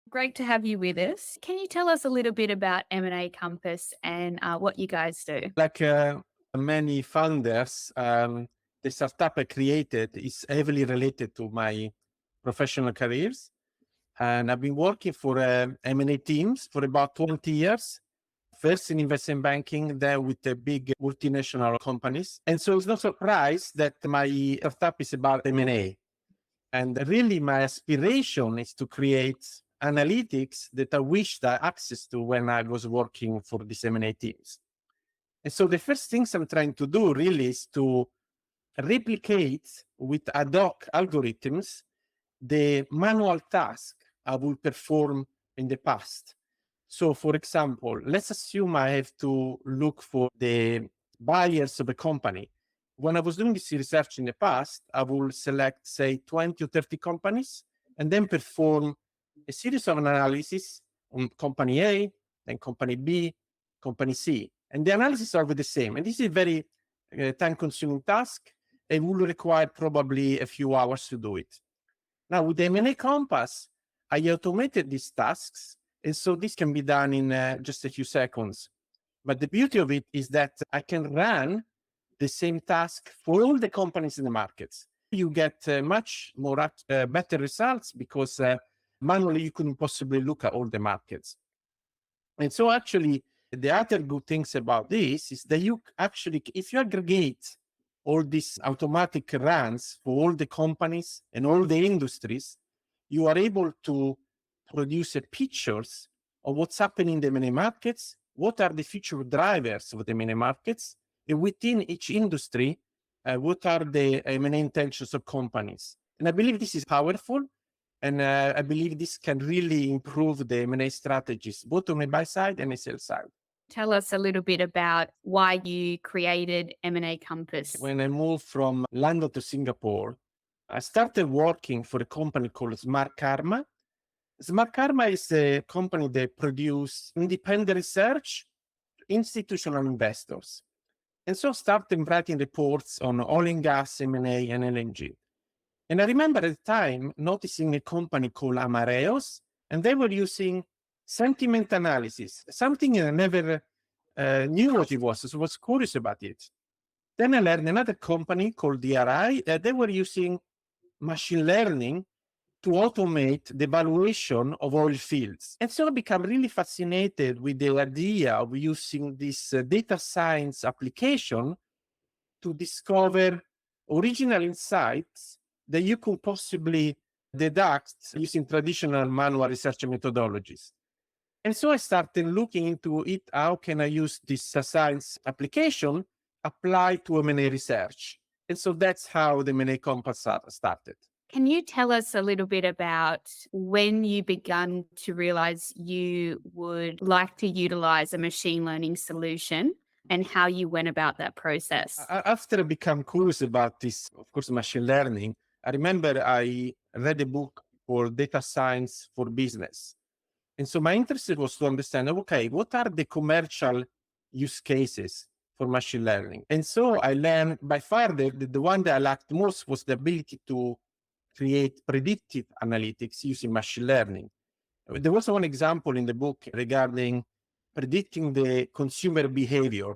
Great to have you with us. Can you tell us a little bit about M&A Compass and what you guys do? Like many founders, the startup I created is heavily related to my professional careers. And I've been working for M&A teams for about 20 years, first in investment banking, then with the big multinational companies. And so it's no surprise that my startup is about M&A. And really my aspiration is to create analytics that I wished I had access to when I was working for these M&A teams. And so the first things I'm trying to do really is to replicate with ad hoc algorithms the manual task I would perform in the past. So for example, let's assume I have to look for the buyers of a company. When I was doing this research in the past, I will select, say, 20 or 30 companies and then perform a series of analysis on company A, then company B, company C. And the analysis are the same. And this is a very time-consuming task. It will require probably a few hours to do it. Now, with the M&A Compass, I automated these tasks. And so this can be done in just a few seconds. But the beauty of it is that I can run the same task for all the companies in the markets. You get much more better results because manually you couldn't possibly look at all the markets. And so actually, the other good things about this is that you actually, if you aggregate all these automatic runs for all the companies and all the industries, you are able to produce a pictures of what's happening in the M&A markets, what are the future drivers of the M&A markets, and within each industry, what are the M&A intentions of companies. And I believe this is powerful. And I believe this can really improve the M&A strategies, both on the buy side and the sell side. Tell us a little bit about why you created M&A Compass. When I moved from London to Singapore, I started working for a company called Smart Karma. Smart Karma is a company that produces independent research to institutional investors. And so I started writing reports on oil and gas, M&A, and LNG. And I remember at the time noticing a company called Amareos, and they were using sentiment analysis, something I never knew what it was, so I was curious about it. Then I learned another company called DRI, that they were using machine learning to automate the valuation of oil fields. And so I became really fascinated with the idea of using this data science application to discover original insights that you could possibly deduct using traditional manual research methodologies. And so I started looking into it. How can I use this science application applied to M&A research? And so that's how the M&A Compass started. Can you tell us a little bit about when you began to realize you would like to utilize a machine learning solution and how you went about that process? After I became curious about this, of course, machine learning, I remember I read a book called Data Science for Business. And so my interest was to understand, okay, what are the commercial use cases for machine learning? And so I learned by far the one that I liked most was the ability to create predictive analytics using machine learning. There was one example in the book regarding predicting the consumer behavior.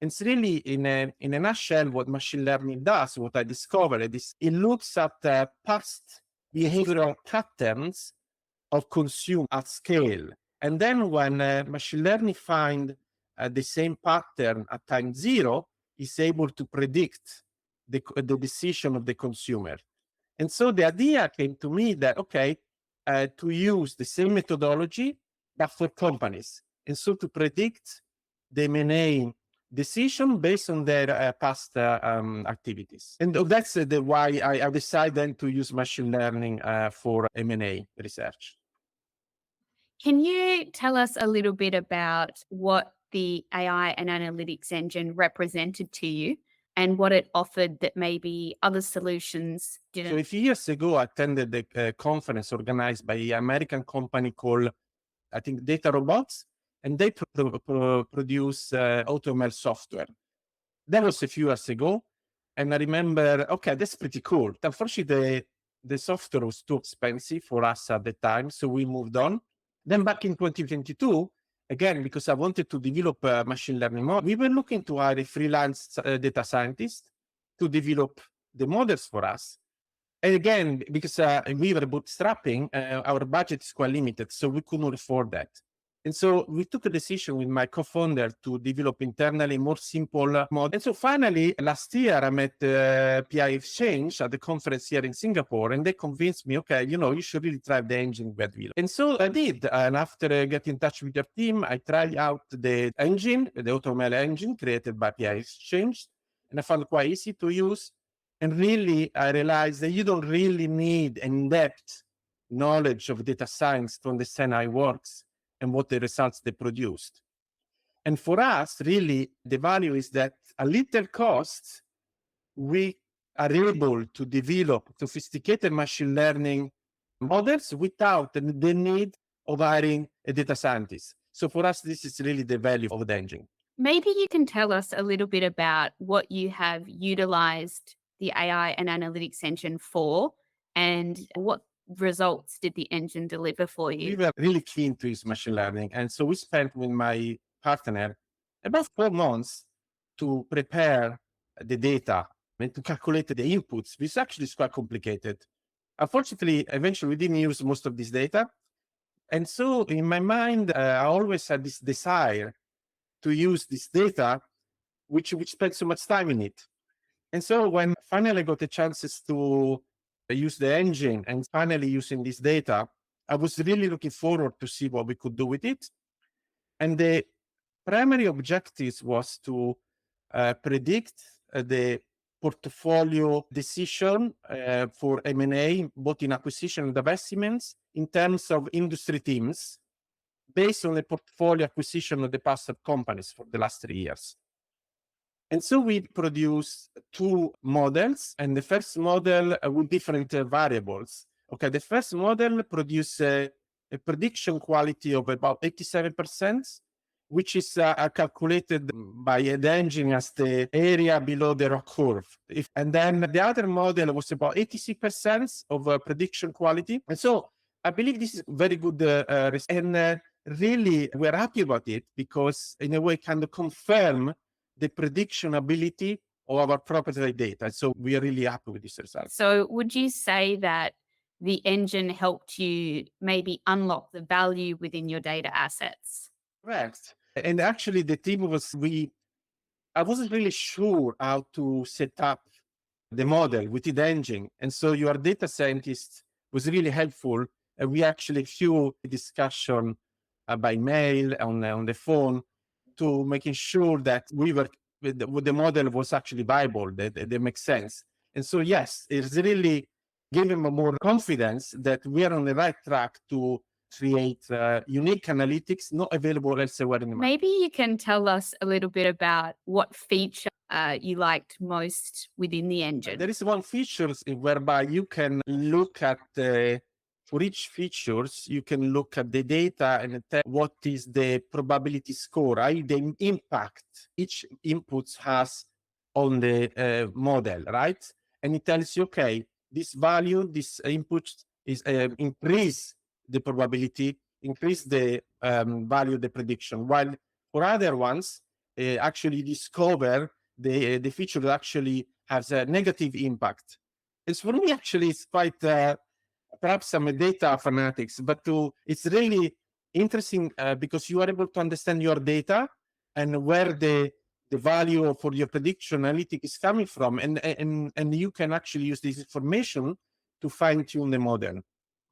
It's really in a nutshell what machine learning does. What I discovered is it looks at past behavioral patterns of consume at scale. And then when machine learning find the same pattern at time zero, is able to predict the decision of the consumer. And so the idea came to me that, okay, to use the same methodology, but for companies. And so to predict the M&A decision based on their past activities. And that's the why I decided then to use machine learning for M&A research. Can you tell us a little bit about what the AI and analytics engine represented to you and what it offered that maybe other solutions So didn't? a few years ago, I attended a conference organized by an American company called, I think, Data Robots, and they produce AutoML software. That was a few years ago. And I remember, okay, that's pretty cool. Unfortunately, the software was too expensive for us at the time, so we moved on. Then back in 2022, again, because I wanted to develop a machine learning model, we were looking to hire a freelance data scientist to develop the models for us. And again, because we were bootstrapping, our budget is quite limited, so we couldn't afford that. And so we took a decision with my co-founder to develop internally more simple model. And so finally, last year, I met PI.EXCHANGE at the conference here in Singapore, and they convinced me, okay, you should really try the engine we developed. And so I did. And after getting in touch with your team, I tried out the engine, the AutoML engine created by PI.EXCHANGE, and I found it quite easy to use. And really, I realized that you don't really need in-depth knowledge of data science to understand how it works and what the results they produced. And for us, really, the value is that at little cost, we are able to develop sophisticated machine learning models without the need of hiring a data scientist. So for us, this is really the value of the engine. Maybe you can tell us a little bit about what you have utilized the AI and analytics engine for, and what results did the engine deliver for We you? were really keen to use machine learning. And so we spent with my partner about 4 months to prepare the data and to calculate the inputs, which actually is quite complicated. Unfortunately, eventually we didn't use most of this data. And so in my mind, I always had this desire to use this data, which spent so much time in it. And so when finally I got the chances to use the engine and finally using this data, I was really looking forward to see what we could do with it. And the primary objectives was to predict the portfolio decision for M&A, both in acquisition and divestments, in terms of industry teams, based on the portfolio acquisition of the past companies for the last 3 years. And so we produced 2 models, and the first model with different variables. Okay, the first model produced a prediction quality of about 87%, which is calculated by the engine as the area below the rock curve. And then the other model was about 86% of prediction quality. And so I believe this is very good. Really, we're happy about it because in a way kind of confirm the prediction ability of our proprietary data. So we are really happy with this result. So would you say that the engine helped you maybe unlock the value within your data assets? Correct. And actually the team I wasn't really sure how to set up the model with the engine. And so your data scientist was really helpful. And we actually few discussion by mail on the phone to making sure that the model was actually viable, that they make sense. And so, yes, it's really giving me more confidence that we are on the right track to create unique analytics not available elsewhere in the market. Maybe you can tell us a little bit about what feature you liked most within the engine. There is one feature whereby you can look at for each features, you can look at the data and tell what is the probability score, i.e. the impact each input has on the model, right? And it tells you, okay, this value, this input is increase the probability, increase the value of the prediction. While for other ones, actually discover the feature that actually has a negative impact. It's for me, actually, it's quite perhaps I'm a data fanatics, but it's really interesting because you are able to understand your data and where the value for your prediction analytic is coming from, and you can actually use this information to fine tune the model.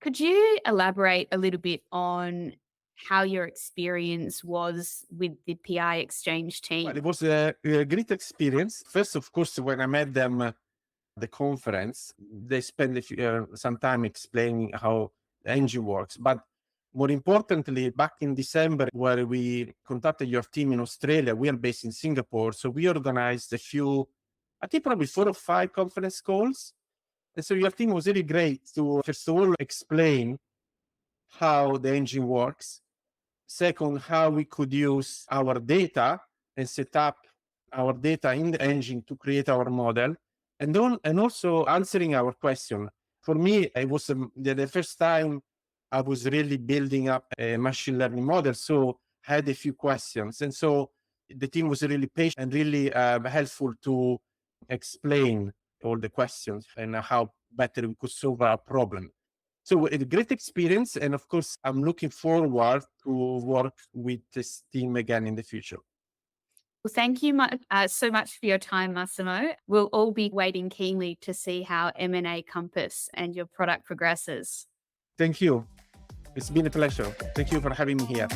Could you elaborate a little bit on how your experience was with the PI.EXCHANGE team? Well, it was a great experience. First, of course, when I met them at the conference, they spent some time explaining how the engine works. But more importantly, back in December, where we contacted your team in Australia, we are based in Singapore. So we organized a few, I think probably 4 or 5 conference calls. And so your team was really great to, first of all, explain how the engine works. Second, how we could use our data and set up our data in the engine to create our model. And also answering our question, For me, it was the first time I was really building up a machine learning model. So I had a few questions. And so the team was really patient and really helpful to explain all the questions and how better we could solve our problem. So a great experience. And of course, I'm looking forward to work with this team again in the future. Well, thank you so much for your time, Massimo. We'll all be waiting keenly to see how M&A Compass and your product progresses. Thank you. It's been a pleasure. Thank you for having me here.